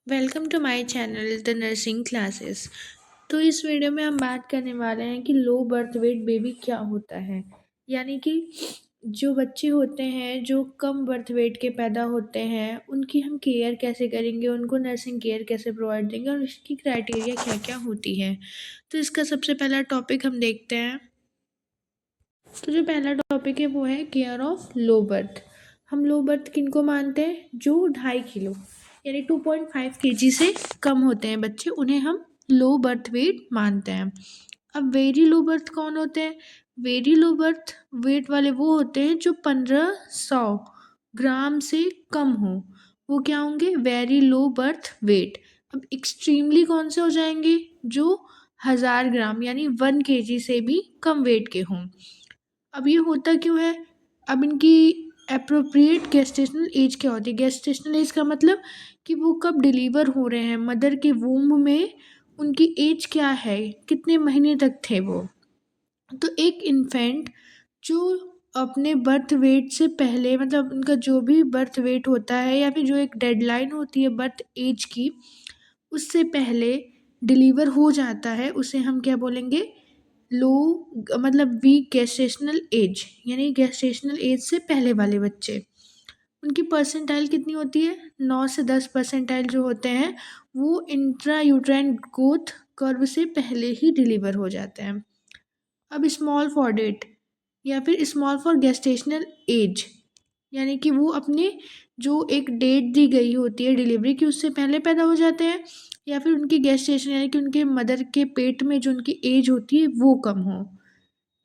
Welcome to my channel the nursing classes. तो इस video में हम बात करने वाले हैं कि लो बर्थ वेट बेबी क्या होता है। यानी कि जो बच्चे होते हैं जो कम बर्थ वेट के पैदा होते हैं उनकी हम केयर कैसे करेंगे, उनको नर्सिंग केयर कैसे प्रोवाइड देंगे और इसकी क्राइटेरिया क्या क्या होती है। तो इसका सबसे पहला टॉपिक हम देखते हैं। तो जो पहला टॉपिक है वो है केयर ऑफ लो बर्थ। हम लो बर्थ किनको मानते हैं? जो 2.5 किलो यानी 2.5 kg से कम होते हैं बच्चे, उन्हें हम लो बर्थ वेट मानते हैं। अब वेरी लो बर्थ कौन होते हैं? वेरी लो बर्थ वेट वाले वो होते हैं जो 1500 ग्राम से कम हो। वो क्या होंगे? Very low birth weight. अब एक्सट्रीमली कौन से हो जाएंगे? जो 1000 ग्राम यानी 1 kg से भी कम वेट के हों। अब ये होता क्यों है? अब इनकी अप्रोप्रिएट गेस्टेशनल एज क्या होती है? गेस्टेशनल एज का मतलब कि वो कब डिलीवर हो रहे हैं, मदर के वूम्ब में उनकी एज क्या है, कितने महीने तक थे वो। तो एक इन्फेंट जो अपने बर्थ वेट से पहले, मतलब उनका जो भी बर्थ वेट होता है या फिर जो एक डेडलाइन होती है बर्थ एज की, उससे पहले डिलीवर हो जाता है, उसे हम क्या बोलेंगे? लो, मतलब वीक गेस्टेशनल एज, यानी गेस्टेशनल एज से पहले वाले बच्चे। उनकी परसेंटाइल कितनी होती है? 9 से 10 परसेंटाइल जो होते हैं वो इंट्रा यूट्राइन ग्रोथ कर्व से पहले ही डिलीवर हो जाते हैं। अब स्मॉल फॉर डेट या फिर स्मॉल फॉर गेस्टेशनल एज, यानी कि वो अपने जो एक डेट दी गई होती है डिलीवरी की उससे पहले पैदा हो जाते हैं, या फिर उनकी गेस्टेशन यानी कि उनके मदर के पेट में जो उनकी एज होती है वो कम हो।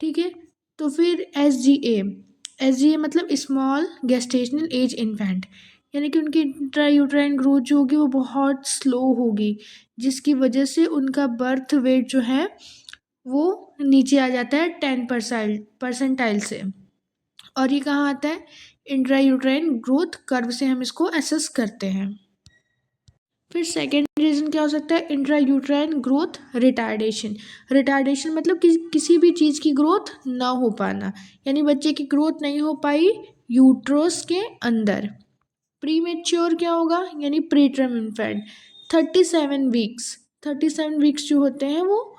ठीक है। तो फिर एस जी ए मतलब स्मॉल गेस्टेशनल एज इन्फेंट, यानी कि उनकी इंट्रा यूट्राइन ग्रोथ जो होगी वो बहुत स्लो होगी, जिसकी वजह से उनका बर्थ वेट जो है वो नीचे आ जाता है 10 परसेंटाइल से। और ये कहाँ आता है? इंट्रा यूट्राइन ग्रोथ कर्व से हम इसको एसेस करते हैं। फिर सेकेंड रीज़न क्या हो सकता है? Intra uterine growth retardation. Retardation मतलब किसी भी चीज़ की ग्रोथ ना हो पाना, यानी बच्चे की ग्रोथ नहीं हो पाई यूट्रोस के अंदर। प्री मेच्योर क्या होगा? यानी pre term infant. 37 weeks, 37 weeks जो होते हैं वो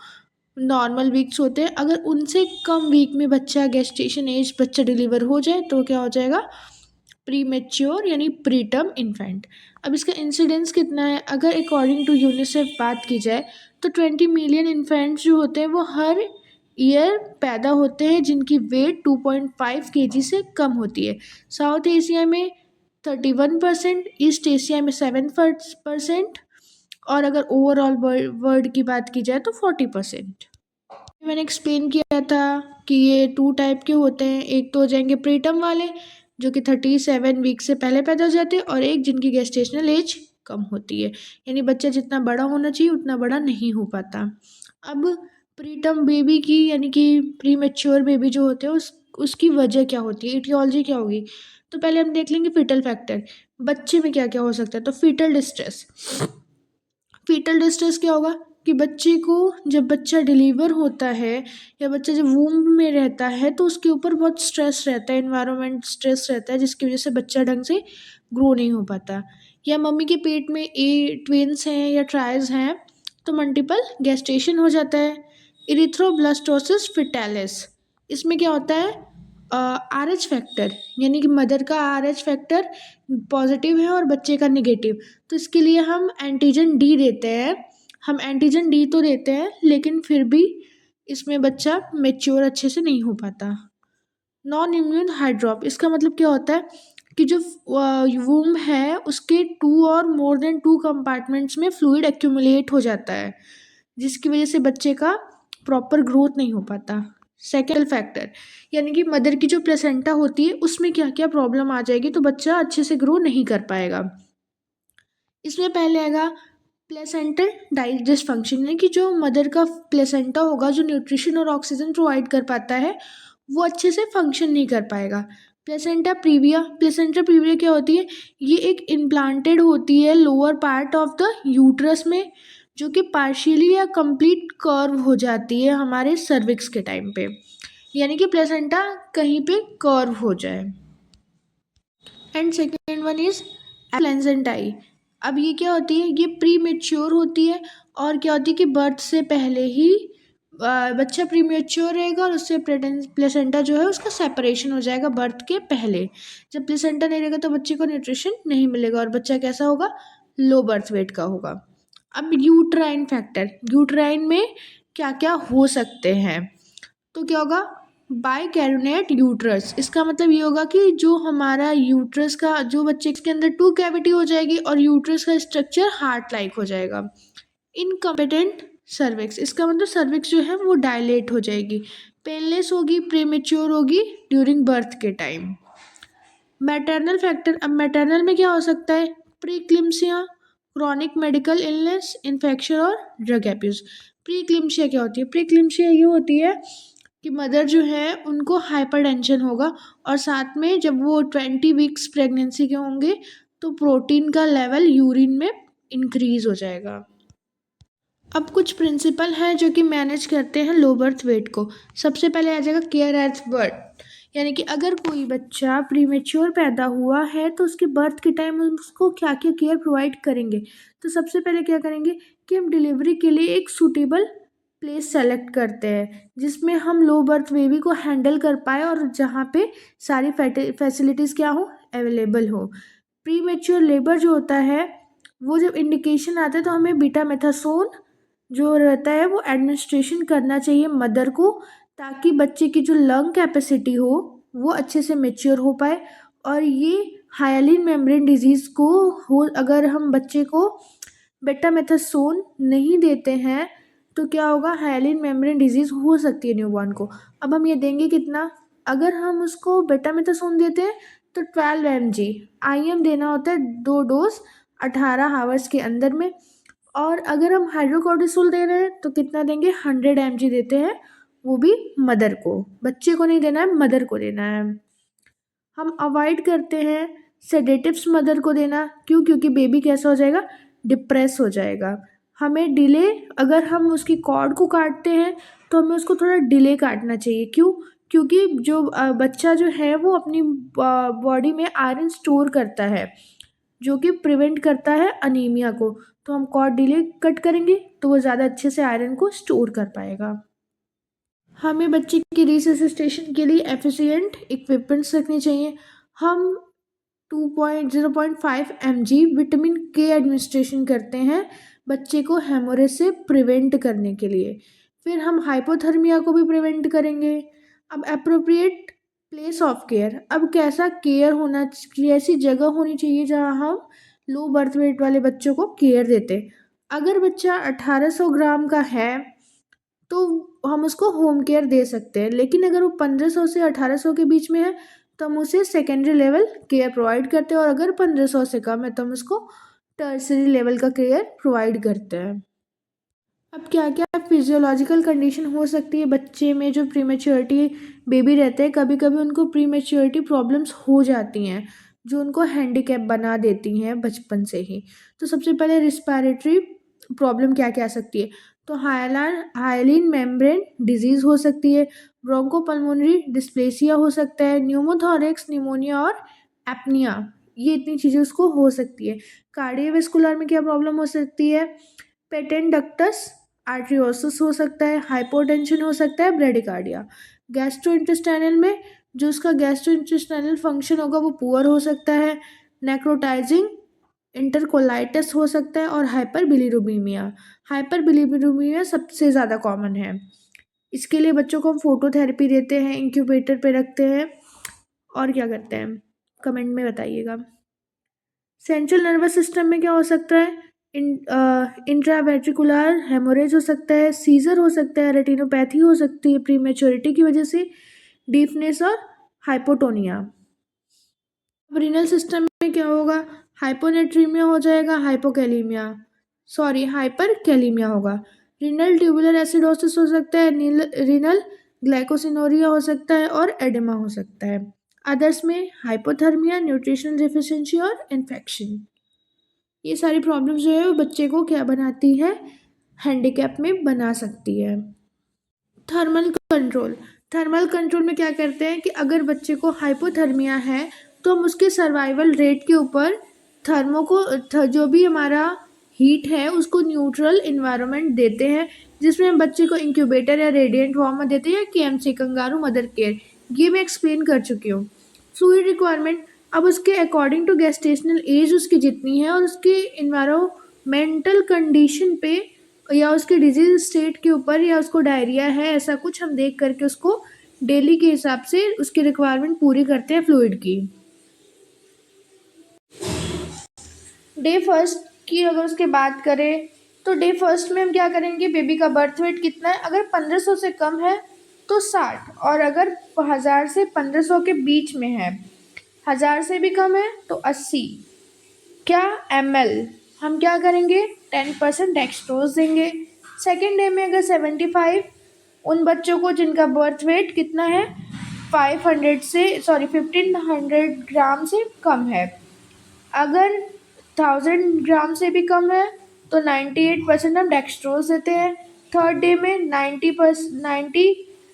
नॉर्मल वीक्स होते हैं। अगर उनसे कम वीक में बच्चा गेस्टेशन एज बच्चा डिलीवर हो जाए तो क्या हो जाएगा? प्री मेच्योर यानी प्री टर्म इन्फेंट। अब इसका इंसिडेंस कितना है? अगर अकॉर्डिंग टू यूनिसेफ बात की जाए तो 20 मिलियन इन्फेंट्स जो होते हैं वो हर ईयर पैदा होते हैं जिनकी वेट 2.5 kg से कम होती है। साउथ एशिया में 31%, ईस्ट एशिया में 7%, और अगर ओवरऑल वर्ल्ड की बात की जाए तो 40%। मैंने एक्सप्लेन किया था कि ये 2 टाइप के होते हैं। एक तो हो जाएंगे प्रीटर्म वाले जो कि 37 वीक से पहले पैदा हो जाते हैं, और एक जिनकी गेस्टेशनल एज कम होती है, यानी बच्चा जितना बड़ा होना चाहिए उतना बड़ा नहीं हो पाता। अब प्रीटर्म बेबी की यानी कि प्री मेच्योर बेबी जो होते हैं उसकी वजह क्या होती है, इटियोलॉजी क्या होगी। तो पहले हम देख लेंगे फीटल फैक्टर, बच्चे में क्या क्या हो सकता है। तो फीटल डिस्ट्रेस, फीटल डिस्ट्रेस क्या होगा कि बच्चे को जब बच्चा डिलीवर होता है या बच्चा जब वूम्ब में रहता है तो उसके ऊपर बहुत स्ट्रेस रहता है, इन्वायरमेंट स्ट्रेस रहता है, जिसकी वजह से बच्चा ढंग से ग्रो नहीं हो पाता। या मम्मी के पेट में ट्विन्स हैं या ट्राइज हैं तो मल्टीपल गेस्टेशन हो जाता है। इरिथ्रोब्लास्टोसिस फिटालिस, इसमें क्या होता है? आर एच फैक्टर, यानी कि मदर का आर एच फैक्टर पॉजिटिव है और बच्चे का निगेटिव, तो इसके लिए हम एंटीजन डी देते हैं। हम एंटीजन डी तो देते हैं लेकिन फिर भी इसमें बच्चा मेच्योर अच्छे से नहीं हो पाता। नॉन इम्यून हाइड्रॉप, इसका मतलब क्या होता है कि जो वूम है उसके 2 और मोर देन 2 कंपार्टमेंट्स में फ्लूइड एक्यूमुलेट हो जाता है, जिसकी वजह से बच्चे का प्रॉपर ग्रोथ नहीं हो पाता। सेकेंड फैक्टर, यानी कि मदर की जो प्लेसेंटा होती है उसमें क्या क्या प्रॉब्लम आ जाएगी तो बच्चा अच्छे से ग्रो नहीं कर पाएगा। इसमें पहले आएगा प्लेसेंटल डाइजेस्ट फंक्शन, यानी कि जो मदर का प्लेसेंटा होगा जो न्यूट्रिशन और ऑक्सीजन प्रोवाइड कर पाता है वो अच्छे से फंक्शन नहीं कर पाएगा। प्लेसेंटा प्रीविया, प्लेसेंटा प्रीविया क्या होती है? ये एक इम्प्लांटेड होती है lower part of the uterus में, जो कि पार्शियली या कंप्लीट कर्व हो जाती है हमारे सर्विक्स के टाइम पे, यानी कि प्लेसेंटा कहीं पे कर्व हो जाए। एंड सेकेंड वन इज प्लेसेंटाई, अब ये क्या होती है, ये प्री मेच्योर होती है, और क्या होती है कि बर्थ से पहले ही बच्चा प्री मेच्योर रहेगा और उससे प्लेसेंटा जो है उसका सेपरेशन हो जाएगा बर्थ के पहले। जब प्लेसेंटा नहीं रहेगा तो बच्चे को न्यूट्रिशन नहीं मिलेगा और बच्चा कैसा होगा, लो बर्थ वेट का होगा। अब यूट्राइन फैक्टर, यूट्राइन में क्या क्या हो सकते हैं, तो क्या होगा, बाइकैरियोनेट यूट्रस, इसका मतलब ये होगा कि जो हमारा यूट्रस का, जो बच्चे के अंदर टू कैविटी हो जाएगी और यूट्रस का स्ट्रक्चर हार्ट लाइक हो जाएगा। इनकम्पिटेंट सर्विक्स, इसका मतलब सर्विक्स जो है वो डायलेट हो जाएगी। पेनलेस होगी, प्रीमेच्योर होगी ड्यूरिंग बर्थ के टाइम। मैटरनल फैक्टर, अब मैटरनल में क्या हो सकता है, प्रीक्लिम्सिया, क्रॉनिक मेडिकल इलनेस, इन्फेक्शन और ड्रग एब्यूज। प्रीक्लिम्सिया क्या होती है, प्रीक्लिम्सिया ये होती है कि मदर जो है उनको हाइपरटेंशन होगा और साथ में जब वो 20 वीक्स प्रेगनेंसी के होंगे तो प्रोटीन का लेवल यूरिन में इंक्रीज हो जाएगा। अब कुछ प्रिंसिपल हैं जो कि मैनेज करते हैं लो बर्थ वेट को। सबसे पहले आ जाएगा केयर एट बर्थ, यानी कि अगर कोई बच्चा प्रीमेच्योर पैदा हुआ है तो उसके बर्थ के टाइम हम उसको क्या क्या केयर प्रोवाइड करेंगे। तो सबसे पहले क्या करेंगे कि हम डिलीवरी के लिए एक सूटेबल प्लेस सेलेक्ट करते हैं जिसमें हम लो बर्थ बेबी को हैंडल कर पाए और जहाँ पे सारी फैसिलिटीज़ क्या हो, अवेलेबल हो। प्री मेच्योर लेबर जो होता है वो जब इंडिकेशन आता है तो हमें बीटामेथासोन जो रहता है वो एडमिनिस्ट्रेशन करना चाहिए मदर को, ताकि बच्चे की जो लंग कैपेसिटी हो वो अच्छे से मेच्योर हो पाए। और ये हाइलिन मेम्ब्रेन डिजीज़ को हो, अगर हम बच्चे को बेटामेथासोन नहीं देते हैं तो क्या होगा, हाइलिन मेम्ब्रेन डिजीज़ हो सकती है न्यूबॉर्न को। अब हम ये देंगे कितना, अगर हम उसको बेटामेथासोन देते हैं तो 12 mg IM देना होता है, 2 डोज 18 आवर्स के अंदर में। और अगर हम हाइड्रोकोर्टिसोल दे रहे हैं तो कितना देंगे, 100 mg देते हैं, वो भी मदर को, बच्चे को नहीं देना है, मदर को देना है। हम अवॉइड करते हैं सेडेटिव्स मदर को देना, क्यों, क्योंकि बेबी कैसा हो जाएगा, डिप्रेस हो जाएगा। हमें डिले, अगर हम उसकी कॉर्ड को काटते हैं तो हमें उसको थोड़ा डिले काटना चाहिए, क्यों, क्योंकि जो बच्चा जो है वो अपनी बॉडी में आयरन स्टोर करता है जो कि प्रिवेंट करता है अनीमिया को। तो हम कॉर्ड डिले कट करेंगे तो वो ज़्यादा अच्छे से आयरन को स्टोर कर पाएगा। हमें बच्चे की रिससिटेशन के लिए एफिशिएंट इक्विपमेंट्स रखने चाहिए। हम 0.5 mg विटामिन के एडमिनिस्ट्रेशन करते हैं बच्चे को हेमोरेज से प्रिवेंट करने के लिए। फिर हम हाइपोथर्मिया को भी प्रिवेंट करेंगे। अब अप्रोप्रिएट प्लेस ऑफ केयर, अब कैसा केयर होना चाहिए, ऐसी जगह होनी चाहिए जहाँ हम लो बर्थ वेट वाले बच्चों को केयर देते। अगर बच्चा 1800 ग्राम का है तो हम उसको होम केयर दे सकते हैं, लेकिन अगर वो 1500 से 1800 के बीच में है तो हम उसे सेकेंडरी लेवल केयर प्रोवाइड करते हैं, और अगर 1500 से कम है तो हम उसको टर्सरी लेवल का केयर प्रोवाइड करते हैं। अब क्या क्या फिजियोलॉजिकल कंडीशन हो सकती है बच्चे में जो प्रीमेच्योरिटी बेबी रहते हैं, कभी कभी उनको प्रीमेच्योरिटी प्रॉब्लम्स हो जाती हैं जो उनको हैंडीकैप बना देती हैं बचपन से ही। तो सबसे पहले रिस्पायरेटरी प्रॉब्लम क्या क्या आ सकती है, तो हाइलिन मेम्ब्रेन डिजीज़ हो सकती है, ब्रोंकोपल्मोनरी डिस्प्लेसिया हो सकता है, न्यूमोथोरेक्स निमोनिया और एपनिया, ये इतनी चीज़ें उसको हो सकती है। कार्डियोवेस्कुलर में क्या प्रॉब्लम हो सकती है, पेटेंट डक्टस आर्ट्रियोसिस हो सकता है, हाइपोटेंशन हो सकता है, ब्रेडिकार्डिया। गैस्ट्रोइंटेस्टाइनल में जो उसका गैस्ट्रोइंटेस्टाइनल फंक्शन होगा वो पुअर हो सकता है, नेक्रोटाइजिंग इंटरकोलाइटिस हो सकता है, और हाइपर बिलीरुबिमिया सबसे ज़्यादा कॉमन है। इसके लिए बच्चों को हम फोटोथेरेपी देते हैं, इंक्यूबेटर पे रखते हैं, और क्या करते हैं, कमेंट में बताइएगा। सेंट्रल नर्वस सिस्टम में क्या हो सकता है, इंट्रावेट्रिकुलर हेमोरेज हो सकता है, सीजर हो सकता है, रेटिनोपैथी हो सकती है प्रीमेच्योरिटी की वजह से, डीफनेस और हाइपोटोनिया। अब रीनल सिस्टम में क्या होगा, हाइपोनेट्रीमिया हो जाएगा, हाइपरकैलीमिया होगा, रीनल ट्यूबुलर एसिडोसिस हो सकता है, रीनल ग्लाइकोसिनोरिया हो सकता है, और एडेमा हो सकता है। अदर्स में हाइपोथर्मिया, न्यूट्रिशनल डिफिशियंसी और इन्फेक्शन। ये सारी प्रॉब्लम्स जो है वो बच्चे को क्या बनाती है, हैंडीकैप में बना सकती है। थर्मल कंट्रोल, थर्मल कंट्रोल में क्या करते हैं कि अगर बच्चे को हाइपोथर्मिया है तो हम उसके सर्वाइवल रेट के ऊपर जो भी हमारा हीट है उसको न्यूट्रल इन्वायरमेंट देते हैं, जिसमें हम बच्चे को इंक्यूबेटर या रेडिएंट वार्म में देते हैं, केएमसी कंगारू मदर केयर, ये मैं एक्सप्लेन कर चुकी हूँ। फ्लूइड रिक्वायरमेंट, अब उसके अकॉर्डिंग टू गेस्टेशनल एज उसकी जितनी है और उसके इन्वायरमेंटल कंडीशन पे या उसके डिजीज स्टेट के ऊपर या उसको डायरिया है ऐसा कुछ हम देख करके उसको डेली के हिसाब से उसकी रिक्वायरमेंट पूरी करते हैं फ्लूइड की। डे फर्स्ट की अगर उसके बात करें तो डे फर्स्ट में हम क्या करेंगे, बेबी का बर्थ वेट कितना है, अगर 1500 से कम है तो 60, और अगर 1000 से 1500 के बीच में है, 1000 से भी कम है तो 80 क्या ml हम क्या करेंगे 10% डेक्सट्रोज देंगे। सेकेंड डे में अगर 75 उन बच्चों को जिनका बर्थ वेट कितना है 1500 ग्राम से कम है, अगर 1000 ग्राम से भी कम है तो 98% हम डेक्सट्रोज देते हैं। थर्ड डे में 90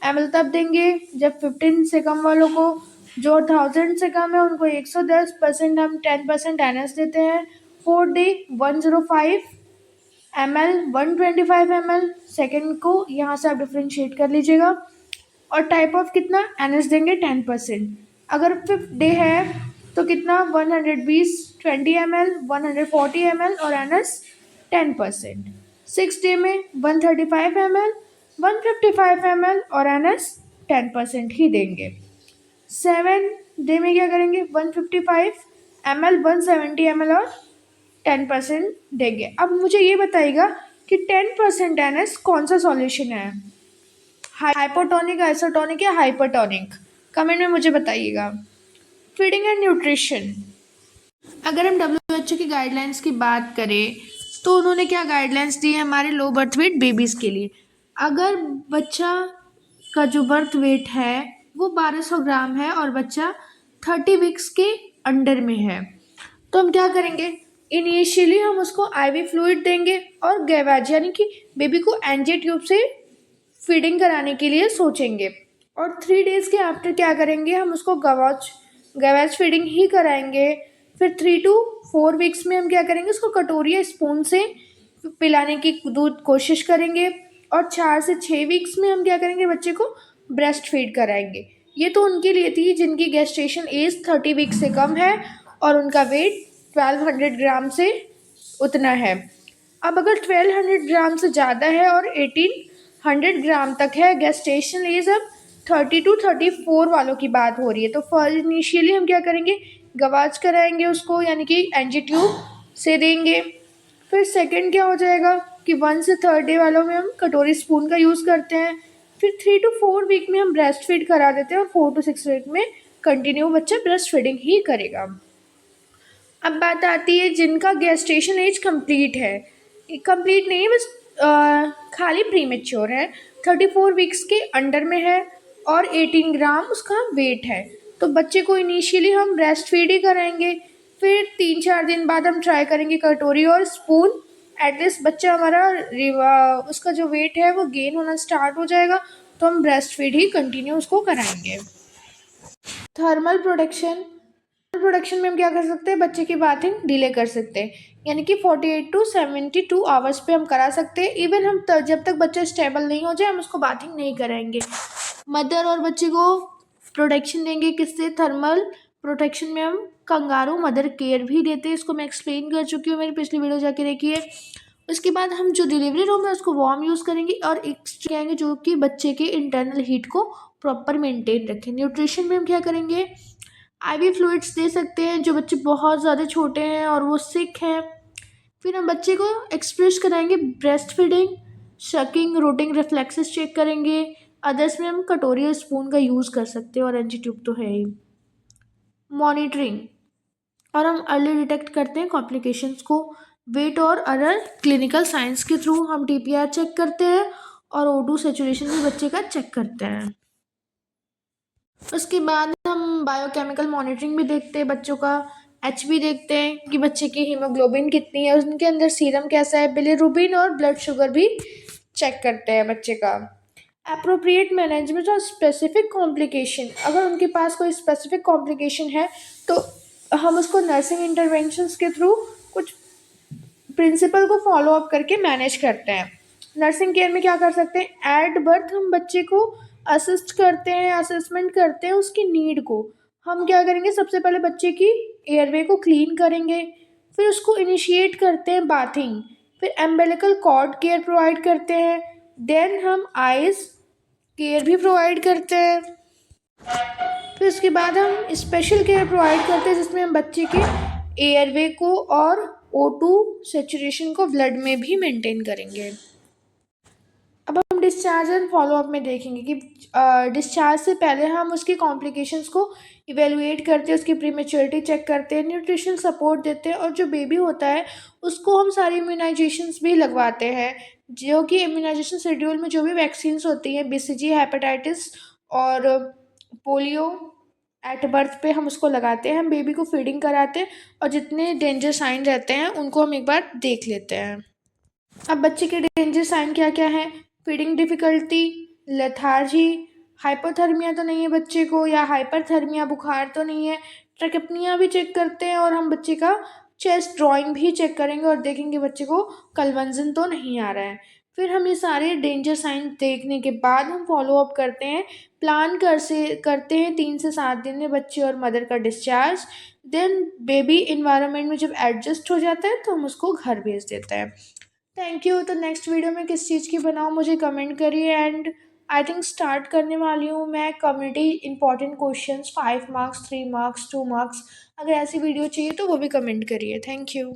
ml तब देंगे जब 15 से कम वालों को, जो 1000 से कम है उनको 110% हम 10% एनएस देते हैं। Fourth day 105 ml 125 ml, second को यहाँ से आप डिफ्रेंशिएट कर लीजिएगा, और टाइप ऑफ कितना एनएस देंगे 10%। अगर फिफ्थ डे है तो कितना 120 20 ml 140 ml और एनएस 10%। सिक्स डे में 135 ml 155 ml और एनएस 10% ही देंगे। सेवन डे में क्या करेंगे 155 ml 170 ml और 10% देंगे। अब मुझे ये बताइएगा कि 10% एनएस कौन सा सॉल्यूशन है, हाइपोटोनिक, आइसोटोनिक या हाइपरटोनिक, कमेंट में मुझे बताइएगा। फीडिंग एंड न्यूट्रिशन, अगर हम WHO की गाइडलाइंस की बात करें तो उन्होंने क्या गाइडलाइंस दी है हमारे लो बर्थ वेट बेबीज़ के लिए। अगर बच्चा का जो बर्थ वेट है वो 1200 ग्राम है और बच्चा 30 वीक्स के अंडर में है, तो हम क्या करेंगे, इनिशियली हम उसको आईवी फ्लूइड देंगे और गैवाज यानी कि बेबी को एनजे ट्यूब से फीडिंग कराने के लिए सोचेंगे, और 3 डेज़ के आफ्टर क्या करेंगे, हम उसको गैवाज फीडिंग ही कराएंगे। फिर 3 to 4 वीक्स में हम क्या करेंगे, उसको कटोरी या स्पून से पिलाने की दूध कोशिश करेंगे, और 4 से 6 वीक्स में हम क्या करेंगे, बच्चे को ब्रेस्ट फीड कराएंगे। ये तो उनके लिए थी जिनकी गेस्टेशन एज 30 वीक्स से कम है और उनका वेट 1200 ग्राम से उतना है। अब अगर 1200 ग्राम से ज़्यादा है और 1800 ग्राम तक है, गेस्टेशन एज अब 30 to 34 वालों की बात हो रही है, तो फर्स्ट इनिशियली हम क्या करेंगे, गवाच कराएंगे उसको यानी कि एनजी ट्यूब से देंगे। फिर सेकंड क्या हो जाएगा कि 1 से 3rd डे वालों में हम कटोरी स्पून का यूज़ करते हैं। फिर 3 to 4 वीक में हम ब्रेस्ट फीड करा देते हैं और 4 to 6 वीक में कंटिन्यू बच्चा ब्रेस्ट फीडिंग ही करेगा। अब बात आती है जिनका गेस्टेशन एज कंप्लीट है, कंप्लीट नहीं है बस खाली प्रीमेच्योर है, 34 वीक्स के अंडर में है और 18 ग्राम उसका वेट है, तो बच्चे को इनिशियली हम ब्रेस्ट फीड ही कराएंगे। फिर 3-4 दिन बाद हम ट्राई करेंगे कटोरी और स्पून, एटलीस्ट बच्चा हमारा उसका जो वेट है वो गेन होना स्टार्ट हो जाएगा, तो हम ब्रेस्ट फीड ही कंटिन्यू उसको कराएंगे। थर्मल प्रोडक्शन में हम क्या कर सकते हैं, बच्चे की बाथिंग डिले कर सकते हैं, यानी कि 48 to 72 आवर्स पे हम करा सकते हैं। इवन हम जब तक बच्चा स्टेबल नहीं हो जाए हम उसको बाथिंग नहीं कराएंगे। मदर और बच्चे को प्रोटेक्शन देंगे किससे, थर्मल प्रोटेक्शन में हम कंगारू मदर केयर भी देते हैं, इसको मैं एक्सप्लेन कर चुकी हूँ, मेरी पिछली वीडियो जाके देखिए। उसके बाद हम जो डिलीवरी रूम है उसको वार्म यूज़ करेंगे और एक्स्ट्रा करेंगे जो कि बच्चे के इंटरनल हीट को प्रॉपर मेंटेन रखें। न्यूट्रिशन में हम क्या करेंगे, आईवी फ्लूइड्स दे सकते हैं जो बच्चे बहुत ज़्यादा छोटे हैं और वो सिक हैं। फिर हम बच्चे को एक्सप्रेस कराएंगे ब्रेस्ट फीडिंग, शकिंग, रोटिंग रिफ्लेक्सेस चेक करेंगे। अदर्स में हम कटोरी और स्पून का यूज़ कर सकते हैं और एनजी ट्यूब तो है ही। मॉनिटरिंग, और हम अर्ली डिटेक्ट करते हैं कॉम्प्लिकेशंस को, वेट और अदर क्लिनिकल साइंस के थ्रू हम टीपीआर चेक करते हैं और O2 सेचुरेशन भी बच्चे का चेक करते हैं। उसके बाद हम बायोकेमिकल मॉनिटरिंग भी देखते हैं, बच्चों का HB देखते हैं कि बच्चे की हीमोग्लोबिन कितनी है, उनके अंदर सीरम कैसा है, बिलिरुबिन और ब्लड शुगर भी चेक करते हैं बच्चे का। अप्रोप्रिएट मैनेजमेंट और स्पेसिफिक कॉम्प्लिकेशन, अगर उनके पास कोई स्पेसिफिक कॉम्प्लिकेशन है तो हम उसको नर्सिंग इंटरवेंशंस के थ्रू कुछ प्रिंसिपल को फॉलो अप करके मैनेज करते हैं। नर्सिंग केयर में क्या कर सकते हैं, एट बर्थ हम बच्चे को असिस्ट करते हैं, असेसमेंट करते हैं उसकी नीड को। हम क्या करेंगे, सबसे पहले बच्चे की एयरवे को क्लीन करेंगे, फिर उसको इनिशिएट करते हैं बाथिंग, फिर एम्बेलिकल कॉर्ड केयर प्रोवाइड करते हैं, देन हम आइज़ केयर भी प्रोवाइड करते हैं, फिर उसके बाद हम स्पेशल केयर प्रोवाइड करते हैं जिसमें हम बच्चे के एयरवे को और O2 सेचुरेशन को ब्लड में भी मेंटेन करेंगे। अब हम डिस्चार्ज एंड फॉलोअप में देखेंगे कि डिस्चार्ज से पहले हम उसकी कॉम्प्लिकेशंस को इवेलुएट करते हैं, उसकी प्रीमेच्योरिटी चेक करते हैं, न्यूट्रिशन सपोर्ट देते हैं, और जो बेबी होता है उसको हम सारी इम्यूनाइजेशंस भी लगवाते हैं, जो कि इम्यूनाइजेशन शेड्यूल में जो भी वैक्सीन्स होती हैं, BCG, हेपेटाइटिस और पोलियो, एट बर्थ पे हम उसको लगाते हैं, हम बेबी को फीडिंग कराते हैं, और जितने डेंजर साइन रहते हैं उनको हम एक बार देख लेते हैं। अब बच्चे के डेंजर साइन क्या क्या हैं, फीडिंग डिफ़िकल्टी, लेथार्जी, हाइपोथर्मिया तो नहीं है बच्चे को, या हाइपरथर्मिया बुखार तो नहीं है, ट्रैकेप्निया भी चेक करते हैं, और हम बच्चे का चेस्ट ड्राइंग भी चेक करेंगे और देखेंगे बच्चे को कलवंजन तो नहीं आ रहा है। फिर हम ये सारे डेंजर साइन देखने के बाद हम फॉलो अप करते हैं, प्लान करते हैं 3 से 7 दिन में बच्चे और मदर का डिस्चार्ज। देन बेबी इन्वायरमेंट में जब एडजस्ट हो जाता है तो हम उसको घर भेज देते हैं। Thank you. तो नेक्स्ट वीडियो में किस चीज़ की बनाऊँ मुझे कमेंट करिए, एंड आई थिंक स्टार्ट करने वाली हूँ मैं community important questions, 5 marks, 3 marks, 2 marks. अगर ऐसी वीडियो चाहिए तो वो भी कमेंट करिए। Thank you.